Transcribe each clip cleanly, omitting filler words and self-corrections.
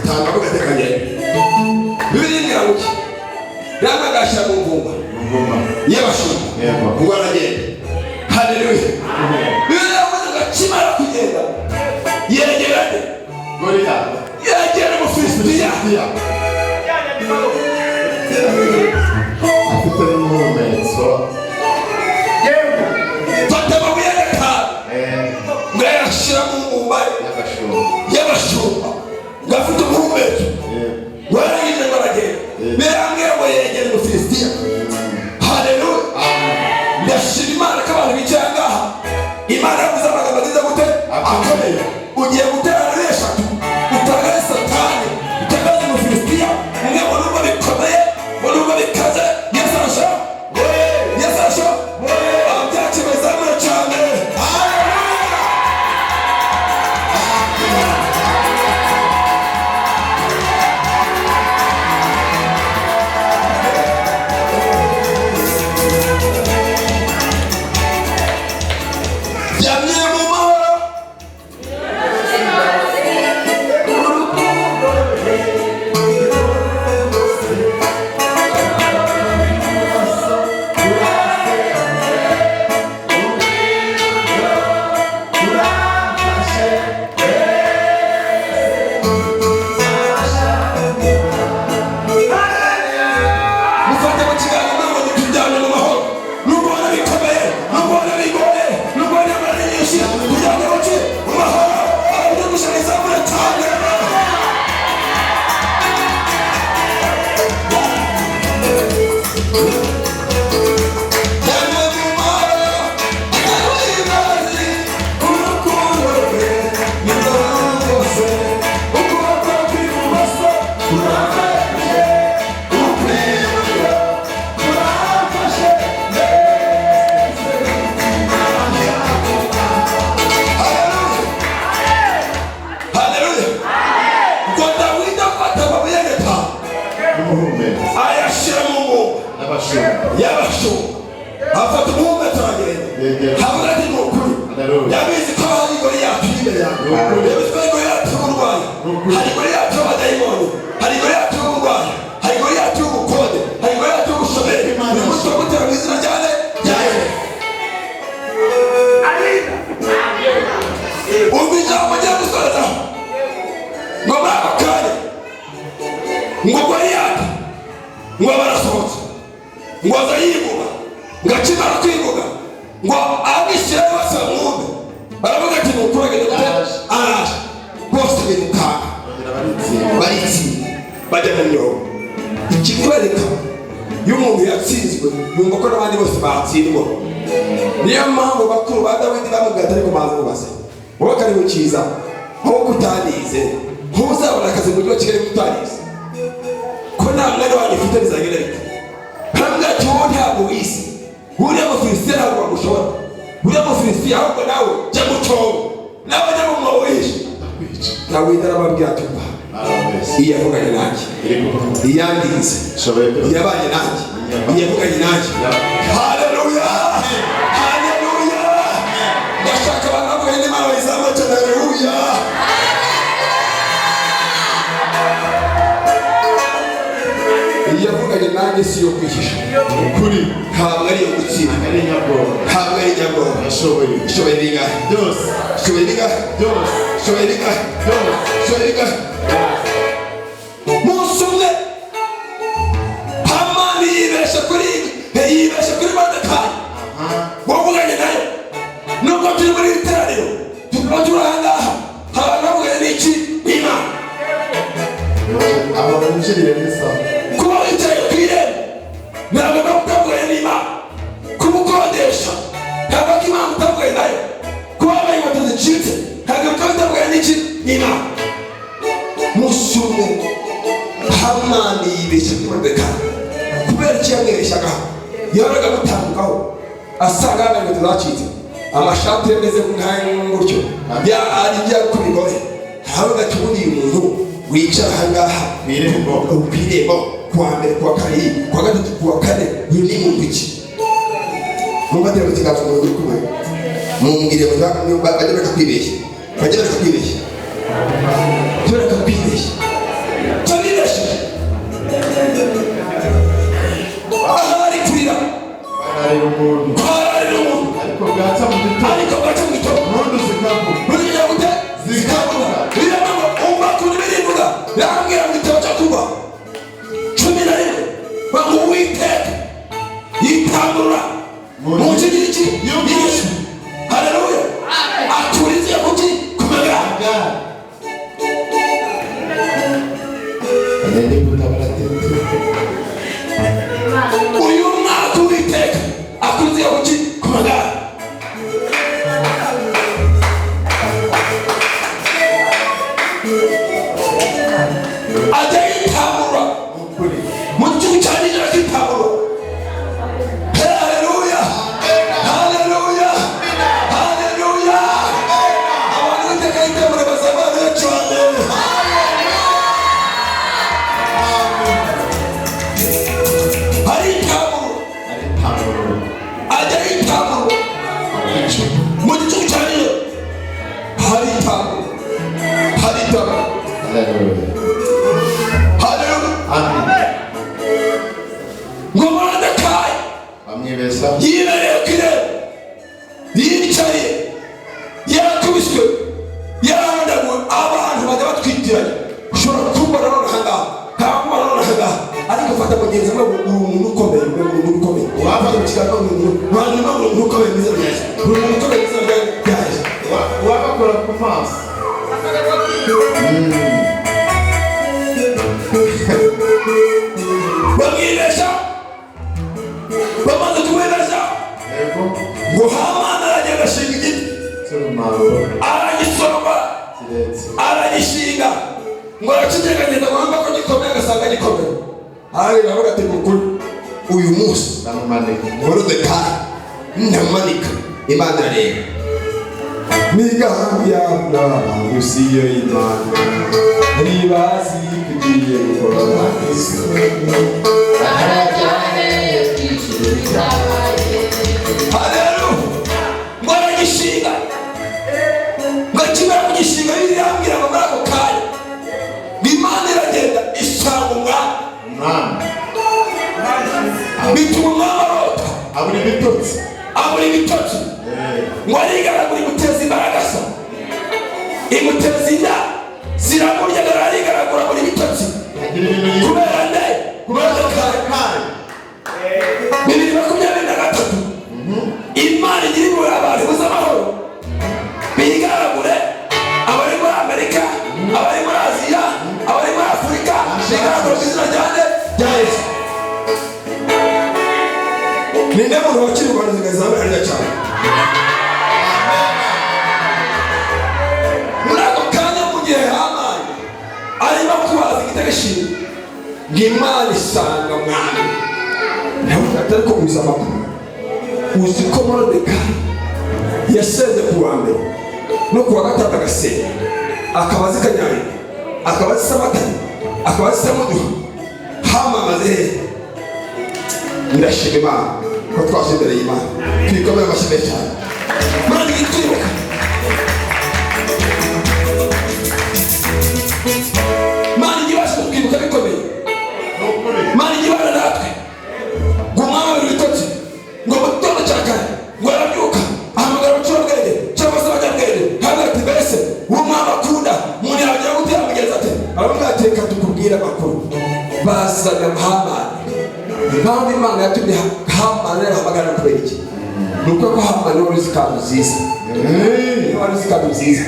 itanga ugatekanye biri ngaruki dama gasha ngumba yabashumba kubaragenda haleluya biri yavuze gakimara kugenda yegeranye yegera mu Filisitiya afite n'umumetso fata mabuye gatanu ngayashira mu ngumba y'abashumba ngafite umumetso waragije baragenda beramwe ngo yegere mu Filisitiya haleluya ndashima Imana ko abantu bicaye ngaha Imana yavuze amagambo agize gute akomeye ugiye guterana n'eshatu utangare Satani utangare mu Filisitiya umwe mu nubwo bikomeye mu nubwo bikaze Yesu arasho ababyacu bazamura cyane yamye mu mahoro mufate mu kiganiro ntabwo tujyane mu mahoro nubwo ubona bikomeye nubwo ubona bigoye nubwo ubona imbaraga nyinshi tujyane mu mahoro abajya gushaka izamura cyane yamye mu mahoro arabibazi urukundo rwe ni rwose ukuboko kw'ibumoso kurafashe ukw'iburyo kurafashe haleluya ngo Dawidi afata amabuye gatanu n'umumetso ayashyira mu ngumba y'abashumba afata umuhumetso aragenda havuga ati ni ukuri yabizi ko hari Goliyati imbere yawe yabizi ko hari Goliyati y'uburwayi hari Goliyati y'abadayimoni hari Goliyati y'uburwayi hari Goliyati y'ubukode hari Goliyati y'ubushomeri ni umunsi wo gutera mu izina rya Yesu umva ijambo rya gusorezaho ngo muri ako kanya ngo Goliyati ngo barasohotse ngo aza yivuga ngo akimara kwivuga ngo abishyiraho bose bamwumve baravuga ati nukurage dute araje bose birukanga baritsinda bajya mu myobo ikikwereka iyo umuntu yatsinzwe yumva ko n'abandi bose batsindwa niyo mpamvu bakuru ba Dawidi bamubwira ati ariko maze mubaze wowe kari mu cyiza aho kutanize ntuzabona akazi mu mujyi wa Kigali kutanize ko nta mwanya wanyu ufite bizagenda bite hambwa ati wowe ntabwo wisi uriya Mufilisitiya ntabwo wagushobora uriya Mufilisitiya ahubwo nawe jya mu cyobo nawe jya mu mwobo wihishe Dawidi arababwira ati umva iyavuganye nanjye iyangize iyabanye nanjye iyavuganye nanjye haleluya haleluya ndashaka abantu bavuganye n'Imana bayizamura cyane haleluya iyavuganye nanjye si yo kwihisha ukuri ntabwo ari iyo gutsinda ntabwo ari nyabwoba ishoboye bingahe byose ishoboye bingahe byose ishoboye bingahe byose ishoboye bingahe munsi umwe Hamani yibesha kuri Moridekayi wavuganye nayo nubwo turi muri iri teraniro tukaba turi aha ngaha abantu bavuganye n'iki Imana aba binjiriye neza kuba wicaye ku irembo ntabwo no kutavuganye n'Imana kuba ukodesha ntabwo ko Imana utavuganye nayo kuba wambaye inkweto zicitse ntabwo ko utavuganye n'iki n'Imana munsi umwe Hamani yibeshya kuri Moridekayi kubera iki yamwibeshyaga yahoraga amutambukaho asanga yambaye inkweto zacitse amashati yameze nk'ay'ingutyo ari ibya ku bigoye ntabwo ati ubundi uyu muntu wicara aha ngaha ku irembo kuwa mbere kuwa kabiri kuwa gatatu kuwa kane uyu ni muntu ki mubatera mu kiganza umuntu uri kumwe mumbwire bajya bareka kwibeshya bajya bareka kwibeshya uyu mwaka Uwiteka akunziye kuki ku magare. Ajya yitabura mu gihugu cya Nigeria akitabura. Haleluya, haleluya, haleluya. Abantu Uwiteka yitabura bazabana cyane. Hari itaburo, ajya yitabura mu gihugu cya Nigeria. Hari itaburo, hari itaburo. Ngo Moridekayi yibereye ku irembo, yicaye, yarakubiswe, yarandaguwe, abantu bajya batwitiranya. Ushobora kumbona none aha ngaha, ntabwo kumbona none aha ngaha, ariko fata mugenzi wawe uri umuntu ukomeye, uri umuntu ukomeye. Wafata mu kiganza hanyuma uri umuntu ukomeye mu izina rya Yesu, uri umuntu ukomeye mu izina rya Yesu. Wabakora ku maso. Bamwibesha, bamaze kumwibesha ngo Hamani arajya agashinga igiti, aragisoroma, aragishinga, ngo arakiteganyiriza ngo yumve ko gikomeye, agasanga gikomeye. Arareba avuga ati mukuru, uyu munsi Moridekayi ndamanika. Imana irareba. Migambi y'Abrahamu siyo Imana, ntibazi kugiye gukora Kristo. Haleluya. Ngo aragishinga, ngo akimara kugishinga yirambwira ngo muri ako kanya Imana iragenda isanga umwami, bituma umwami arota, abura ibitotsi, ngo arigaragura, imuteza imbaraga so, imuteza inda ziramuryaga, arigaragura buri bitotsi. Kubera nde? Moridekayi. 2023 Imana igira impuhwe abantu buze amahoro, bigaragure, abari muri Amerika, abari muri Aziya, abari muri Afurika, bigaragure mu izina rya Yesu. Ninde muntu wakiri Rwanda zigazamura rya cyane? Muri ako kanya mu gihe Hamani arimo kubaza igitagashimwe, ngo Imana isanga mwami. Nawe atari ko uzi amakuru, uzi ko Moridekayi yaseze ku wa mbere no ku wa gatatu agasenga, akaba azi kanyari, akaba azi samatani, akaba azi samuduha. Hamamaze hehe? Ndashima Imana ko twaje imbere y'Imana, twikomere amashyi menshi cyane. Mana itwibuka, Mana igibasha kutwibuka bikomeye, Mana igibana natwe. Ngo umwami abura ibitotsi, ngo mu gitondo cya kare ngo arabyuka, ahamagara abacurabwenge cyangwa se abanyabwenge, hanyuma ati mbese uwo mwami akunda umuntu yagira gute? Yamugenza ate? Aravuga ati reka tukubwire amakuru. Bazana Hamani. Impamvu Imana yatumye Hamani ahamagara kubera iki? Ni uko Hamani wari uzi kantu nziza, wari uzi kantu nziza.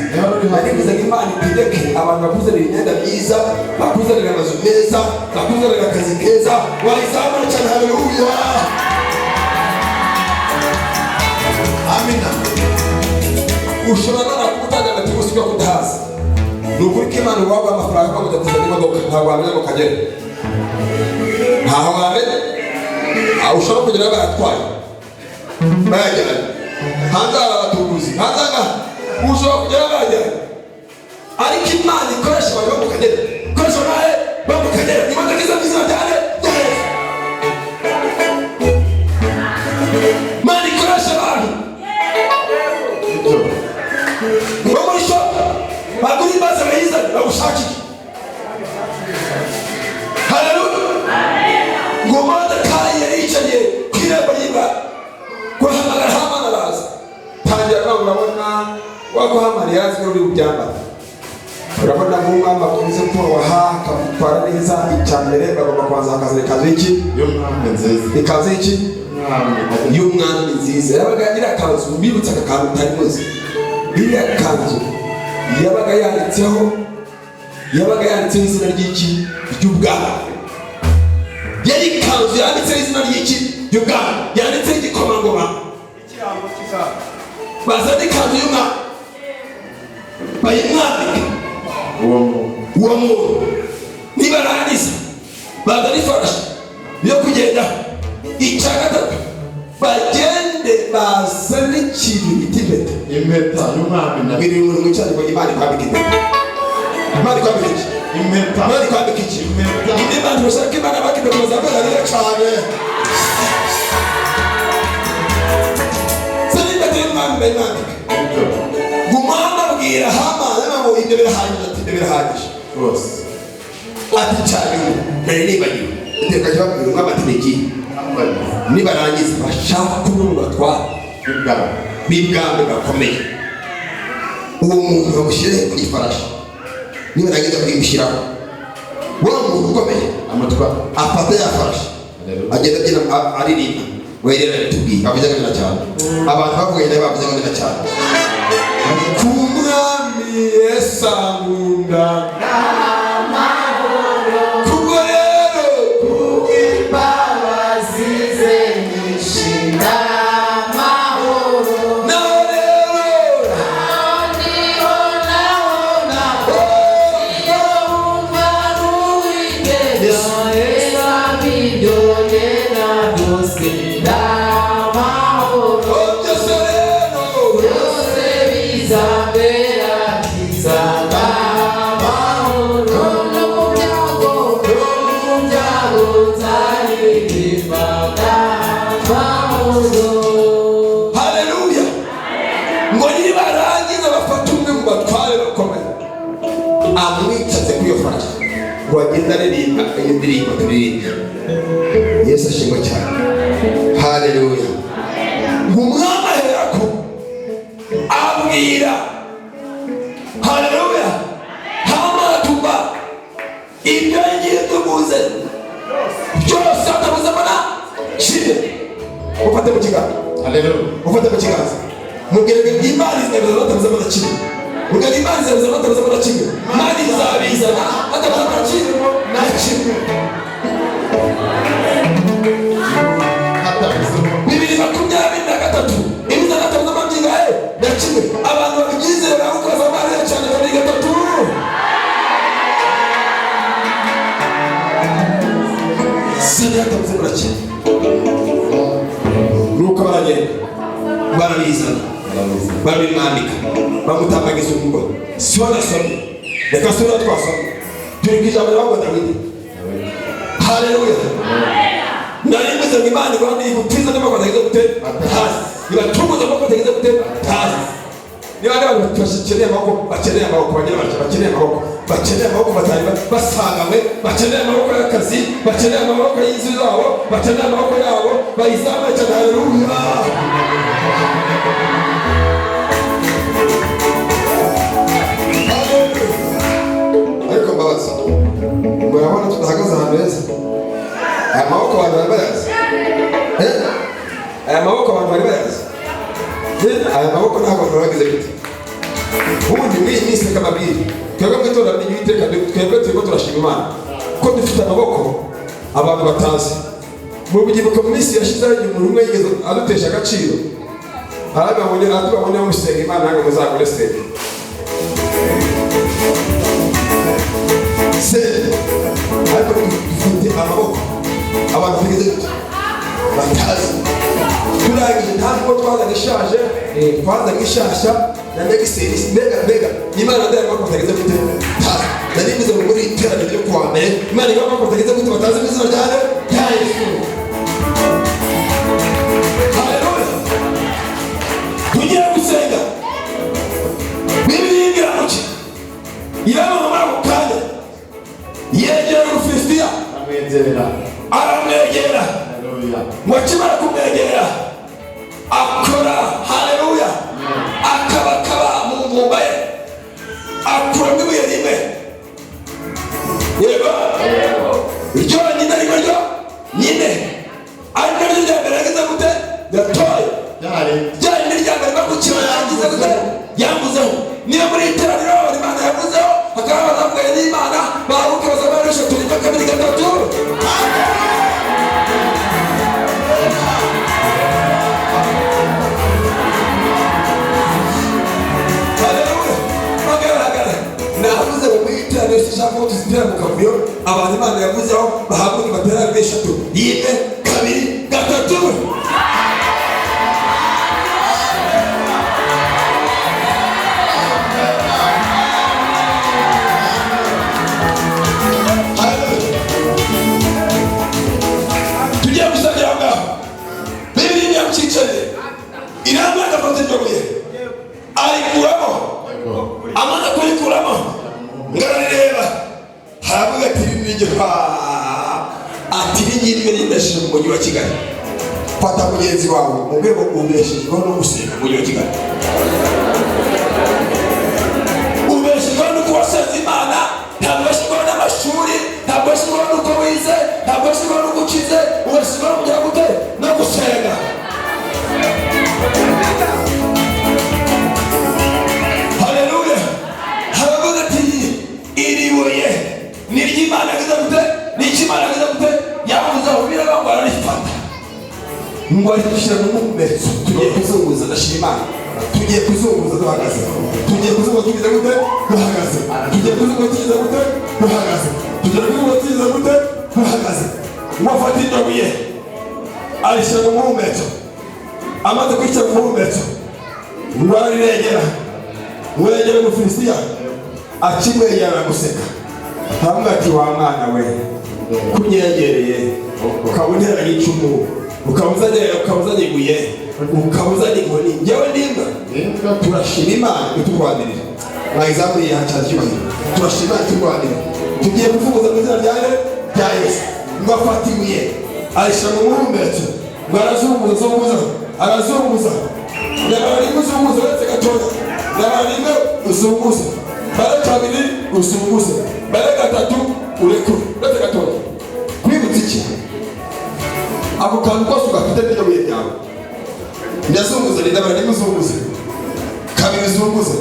Aribuza ngo Imana itegeke abantu bakuzanira imyenda myiza, bakuzanira amazu meza, bakuzanira akazi keza, wayizamura cyane. Haleluya, amina. Ushobora no kutanga ati usibye kudahaza. Ni ukuri ko Imana waba amafaranga ko mudateza n'imodoka, ntabwo wamenya mu Kagera, ntaho wamenya. Ushobora kugera baratwaye bayajyanye hanze, hari abatubuzi hanze aha, ushobora kugera bayajyanye. Ariko Imana ikoresha abantu bo mu Kagera, ikoresha nawe bo mu Kagera, imodoka iza mu izina rya Yesu. Imana ikoresha abantu bo muri shopu, bagura imbaza bayizane bagushakire. Haleluya. Ngo Moridekayi yaricaye ku irembo y'Imana, guhamagara Hamani araza. Tangira nawe urabona wako Hamani yazi ko uri bubyambara. Urabona ngo umwami akunze kubaha, akamutwara neza. Icya mbere bagomba kubanza bakazana ikanzu y'iki? Y'umwami nziza. Ikanzu y'iki? Y'umwami nziza. Yabaga iriya kanzu, mbibutse aka kantu utari muzi. Iriya kanzu yabaga yanditseho yabaga yanditseho izina ry'iki ry'ubwami. Yari ikanzu yanditseho izina ry'iki ry'ubwami, yanditseho igikomangoma, ikirango cy'ubwami. Bazana ikanzu y'umwami bayimwambike uwo muntu. Nibarangiza bazana ifarashi yo kugenda. Icya gatatu bagende bazane ikintu bita impeta y'umwami na biri mu cyane ngo Imana ikwambike impeta. Imana ikwambike iki? impeta. Imana ikwambike iki? Impeta. Imana bashaka Imana bakinde bazabera rero cyane. Sani impeta y'umwami bayimwambike. Gumana abwira Hamani ngo ibyo birahagije, ati ibyo birahagije rwose. ati cyane nari nibagiwe. Iteka cyababwira umwami ati niki nibarangiza bashaka kumutwara b'ibwami bakomeye, uwo muntu bamushyire kuri farashi. Nibarangiza kuyimushyiraho, wa muntu ukomeye amutwara afata ya farashi agenda abyina aririmba werera bitubwiye avuze neza cyane. Abantu bavuye nawe bavuze neza cyane. Ku mwami Yesu ankunda wagenda aririmba iyo ndirimbo turirimba. Yesu ashimwe cyane. Haleluya. Umwami aherako abwira haleluya Hamatuba ibyo ngiye tubuze byose atabuze mana shide ufate mu kiganza. Haleluya. Ufate mu kiganza mubwire ngo Imana izabizana atabuze mana shide. Mugari Imana izabizana atabuze mana shide. Imana izabizana atabuze mana shide. Bibiri makumyabiri na gatatu imizana atabuze amabyiga na kimwe. Abantu babyizera bakoze amariya cyane muri gatatu. Sani atabuze burake nuko baragenda barabizana barabimwandika bamutambagiza umugore. Si wanasomye reka sura twasomye turi ijambo rya Dawidi. Haleluya. Nari mwiza ngo Imana Rwanda igutiza n'amako atagize gute hasi ibatumuza amako atagize gute hasi. Niba abantu bakeneye amako bakeneye amako bakeneye amako bakeneye amako batari basanganywe, bakeneye amako y'akazi, bakeneye amako y'inzu zabo, bakeneye amako yabo bayizamure cyane. Haleluya. Ariko mbabaza murabona tudahagaze ahantu heza. Aya maboko abantu bari bayazi. Aya maboko abantu bari bayazi. Aya maboko ntabwo abantu bagize gute. Ubundi muri iyi minsi kamabiri twebwe mwitora n'ibiteka twebwe turimo turashima Imana ko dufite amaboko abantu batazi. Mu bigibuka mu minsi yashizeho igihe umuntu umwe yigeze adutesha agaciro atubabonye musenga Imana ntabwo muzagure sente. Ariko dufite amaboko abantu bagize gute batazi. Turangije ntabwo twazaga ishaje twazaga ishasha na negiseri mbega Imana ndaya amaboko atagize gute tazi. Nari mbize muri iteraniro ryo kuwa mbere Imana iba amaboko atagize gute batazi mu izina rya Yesu. Haleluya. Tugiye gusenga Bibiliya igira muki iramamara mu kanya yegera Umufilisitiya aramwegera ngo akimara kumwegera akora haleluya akabakaba mu mvumba ye akuramo ibuye rimwe. Yego iryo nyine rimwe ryo nyine ari naryo rya mbere yagize gute gatoya ryari n'irya mbere bakukira yagize gute yambuzeho. Niba muri iteraniro Imana yavuzeho hakaba bazavugaye n'Imana umuriro abantu Imana yavuzeho bahaguruka baterane eshatu. Rimwe, kabiri, gatatu. Tugiye gusabira ngaho. Bibiri yamucicanye. Inama y'agafoto ndobuye. Ayikuramo. Amana kuyikuramo. Ngarareba. Haravuga ati n'igikwa. Ati n'ingiriwe n'indashije mu mujyi wa Kigali. Fata mugenzi wawe mu rwego ubeshejweho no gusenga mu mujyi wa Kigali. Ubeshejweho no kuwasenza Imana, ntabwo ubeshejweho n'amashuri, ntabwo ubeshejweho n'uko wize, ntabwo ubeshejweho n'uko ukize, ubeshejweho no kugira gute no gusenga. Haleluya. Haravuga ati iri buye ni ry'Imana yagize gute, ni icy'Imana yagize gute, yavuze aho biraba ararifata. Ngo ari gushyira mu mumetso. Tugiye kuzunguza ndashima Imana. Tugiye kuzunguza duhagaze. Tugiye kuzunguza tugize gute duhagaze. Tugiye kuzunguza tugize gute duhagaze. Tugiye kuzunguza tugize gute duhagaze. Wafata indobuye alishyira mu mumetso. Amaze kwishyira mu mumetso rwarirengera. Murengera mu Filisitiya akimwegera guseka. Hamwe ati wa mwana we kunyegereye ukabunera icumu ukabuzanye ibuye ukabuzanye inkoni njyewe nimba turashima Imana iturwanirira mwayizamuriye hacyari cyubahiro. Turashima Imana iturwanirira. Tugiye kuvuguza mu izina rya Yesu. Ngo afata ibuye alishyira mu muhumetso ngo arazunguza nyamara rimwe uzunguza uretse gatoya, nyamara rimwe uzunguze, mbere kabiri uzunguze, mbere gatatu urekure uretse gatoya. Kwibutsa iki? Ako kantu kose ugafite n'indobuye ryawe. Ndazunguza nyamara rimwe uzunguze, kabiri uzunguze,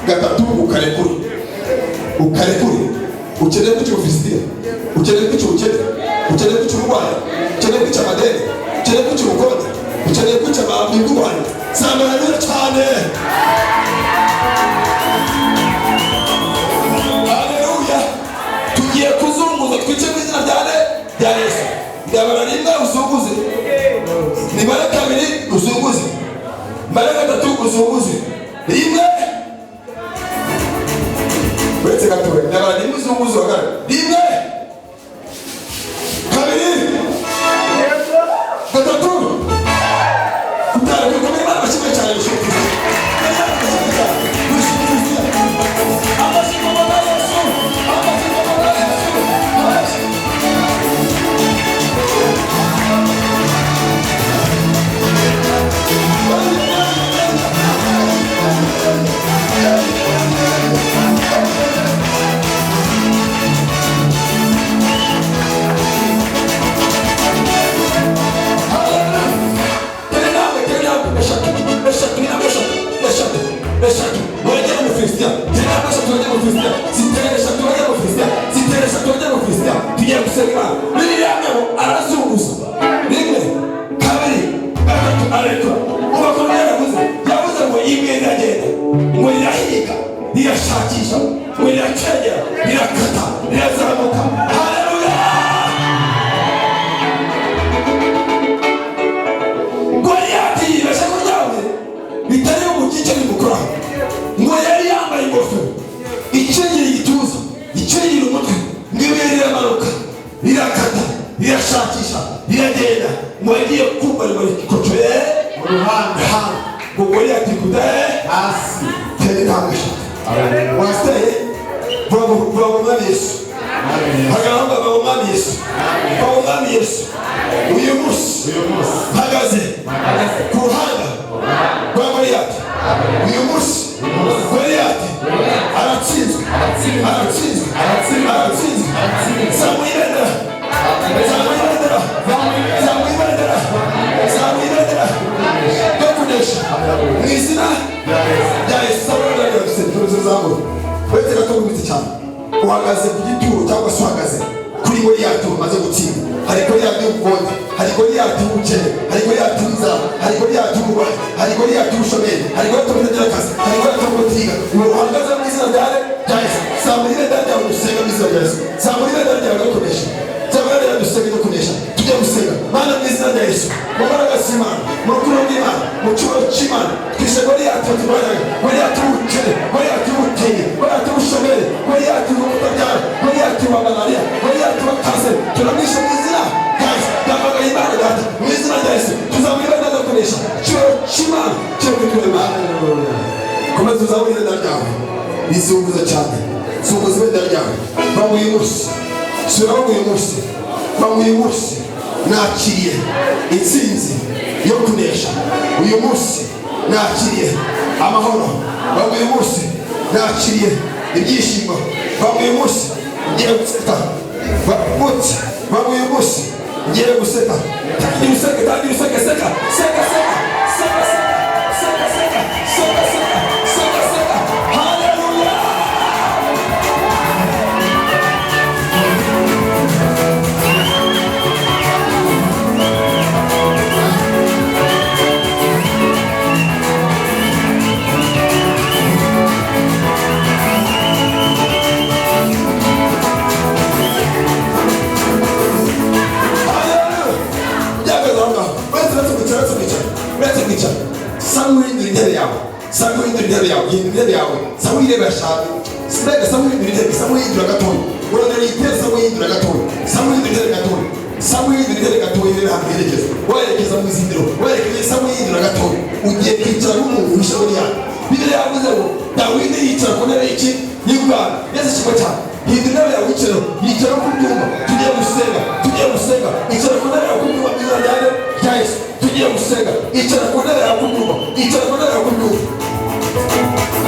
gatatu ukarekure. Ukeneye kwica Ufilisitiya, ukeneye kwica ubukene, ukeneye kwica uburwayi, ukeneye kwica amadeni, ukeneye kwica ubukode, ukeneye kwica amabwirwayi. Sambara neza cyane. Haleluya. Tugiye kuzunguza twice mu izina rya Yesu. Ndabara rimwe uzunguze, nibara kabiri uzunguze, mbere gatatu uzunguze, rimwe uretse gatoya. Ndabara rimwe uzunguze wagara rimwe kabiri gatatu kutara bikomeye Imana bashimwe cyane bishoboka. Tugiye gusenga Imana. Arazunguza rimwe kabiri gatatu arekura. Ubakomeye yavuze ngo imwe iragenda ngo irahiga irashakisha ngo irakegera irakata irazamuka. Haleluya. Goliyati yibeshye ko ryawe bitari umugice bimukoraho. Ngo yari yambaye ingofero ikingira igituza ikingira umutwe, ngo ibuye riramanuka rirakata rirashakisha riragenda. Ngo yagiye kumva rikocoye mu ruhande ngo Goliyati kude hasi teri ntabasha. Wasiteye vuga mu Mwami Yesu. Hagaramba mu Mwami Yesu. Mu Mwami Yesu. Uyu munsi hagaze ku ruhande rwa Goliyati. Uyu munsi Goliyati aratsinzwe. Zamwibendera no kunesha mu izina rya Yesu. Uretse gato wibitse cyane uhagaze ku gituro cyangwa se uhagaze kuri Goliyati umaze gutsinda. Hari Goliyati y'ubugome, hari Goliyati y'ubukene, hari Goliyati y'inzara, hari Goliyati y'uburwayi, hari Goliyati y'ubushomeri, hari Goliyati y'ubutagira akazi, hari Goliyati y'ubutiga. Uhagaze mu izina rya Guys, zamura ibendera ryawe dusenga mu izina rya Yesu. Zamura ibendera ryawe dukoresha. Zamura ibendera dusenga dukoresha. Tujye gusenga. Mana mu izina rya Yesu. Mu mbaraga z'Imana, mu rukundo rw'Imana, mu cyubahiro cy'Imana. Twise Goliyati turwanya. Goliyati w'ubukene, Goliyati w'ubutindi, Goliyati w'ubushomeri, Goliyati w'ubutabyara, Goliyati wa malariya, Goliyati wa kanseri. Turamwishe mu izina. Guys, ndamagaye Imana data. Mu izina rya Yesu. Tuzamura ibendera dukoresha. Cyubahiro cy'Imana. Cyubahiro Imana. Komeza uzamura ibendera ryawe. Bizunguza cyane. Zunguza ibendera ryawe. Bamu uyu munsi. Sura uyu munsi. Bamu uyu munsi. Nakiriye intsinzi yo kunesha. Uyu munsi nakiriye amahoro. Bamu uyu munsi nakiriye ibyishimo. Bamu uyu munsi ngiye guseka. Bamu uyu munsi ngiye guseka. Tangira useke, tangira useke, seka, seka, seka, seka, seka, seka, seka, seka, seka, seka. Hallelujah. Samuri ndiri yawe. Samuri ndiri yawe. Ndiri yawe. Samuri ndiri yawe. Sibega samuri ndiri. Samuri ndiri gatoya. Urondera itera samuri ndiri gatoya. Samuri ndiri gatoya. Samuri ndiri gatoya iri hamwe yerekeza. Werekeza mu zindiro. Werekeza samuri ndiri gatoya. Ugiye kwicara n'umuntu w'ishobora yawe. Bibiri yavuze ngo Dawidi yicara ku ntebe y'iki y'ubwami. Yesu kimwe cyane. Hindura intebe yawe yicara. Yicara ku byuma. Tugiye gusenga. Tugiye gusenga. Yicara ku ntebe yawe ku byuma izina rya Yesu. Tugiye gusenga. Icara ku ntebe yawe ku byuma. Icara ku ntebe yawe ku byuma.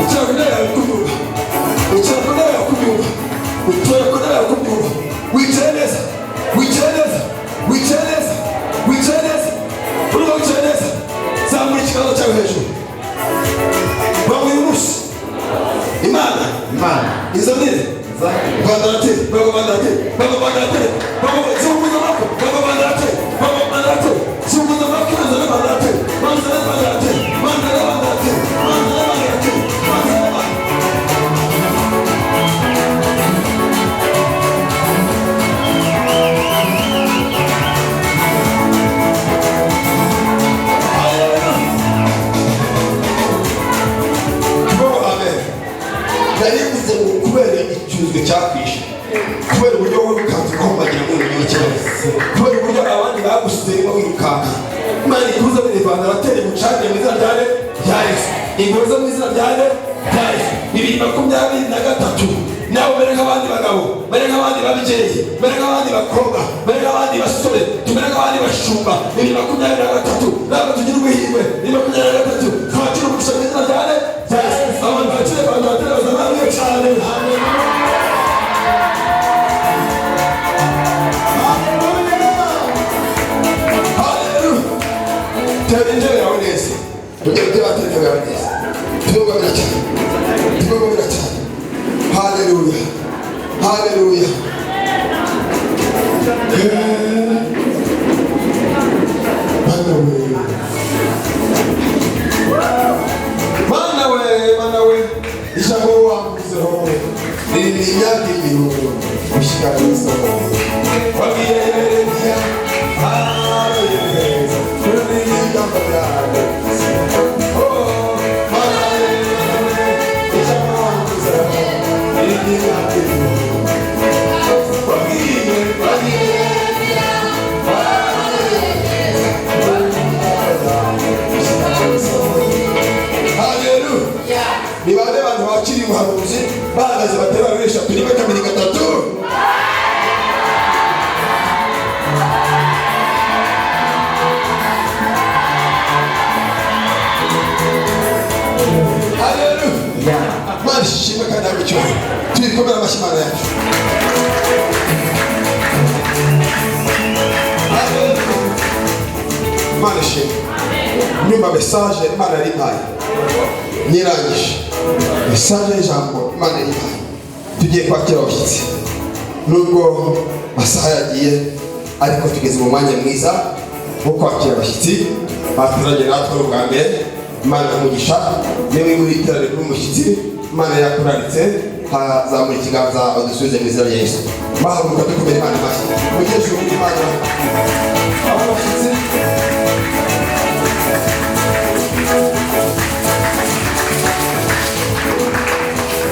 Icara ku ntebe yawe ku byuma. Icara ku ntebe yawe ku byuma. Icara ku ntebe yawe ku byuma. Wicare neza. Wicare neza. Wicare neza. Wicare neza. Urimo wicare neza. Zamura ikiganza cyawe hejuru. Bamu uyu munsi. Imana. Izanire. Bandarate. Baba bandarate. Baba bandarate. Baba zunguza amaboko. Baba bandarate. Baba bandarate. Zunguza amaboko. Manzara bandarate. Manzara bandarate. Manzara bandarate. Manzara bandarate. Manzara bandarate. Naribuze ngo kubera icyuzwe cyakwishe, kubera uburyo wowe ukanze kombagira mu bintu cyose, kubera uburyo abandi bagusuzuma wirukanka. Imana ikuza birivana abateri mucanye mu izina rya Yesu. Ingoza mu izina rya Yesu. 2023 nawe mbere nk'abandi bagabo, mbere nk'abandi babyeyi, mbere nk'abandi bakobwa, mbere nk'abandi basore, tumere nk'abandi bashumba. 2023 ntabwo tugira ubwihirwe. 2023 twakira umugisha mu izina rya Yesu. Abantu bakire bandatera bazamariye cyane. Tera intebe yawe neza. Tugere tubatera intebe yawe neza. Tugomba cyane. Tugomba cyane. Hallelujah. Hallelujah. Mana we. Ijambo wamuzeho. Ni imyaka ibihumbi. Ushikara n'isoko. Wabiyereya. Hallelujah. Ni bande bantu bakiri ubuhanuzi bahagaze batera babesha turi kabiri gatatu. Hallelujah. Mani shima kandi abicho. Tulikomera mashimana yacu. Hallelujah. Mani shima. Nyuma message Imana rimpaye. Nirangije. Message y'ijambo Imana rimpaye. Tugiye kwakira abashyitsi. Nubwo masaha yagiye ariko tugeze mu mwanya mwiza wo kwakira abashyitsi baturage natwe ubwa mbere. Imana umugisha niwe muri iterane ry'umushyitsi Imana yakuraritse hazamura ikiganza udusubize mu izina rya Yesu. Bahaguruka dukomere Imana amashyi. Mugeshe Imana. Abashyitsi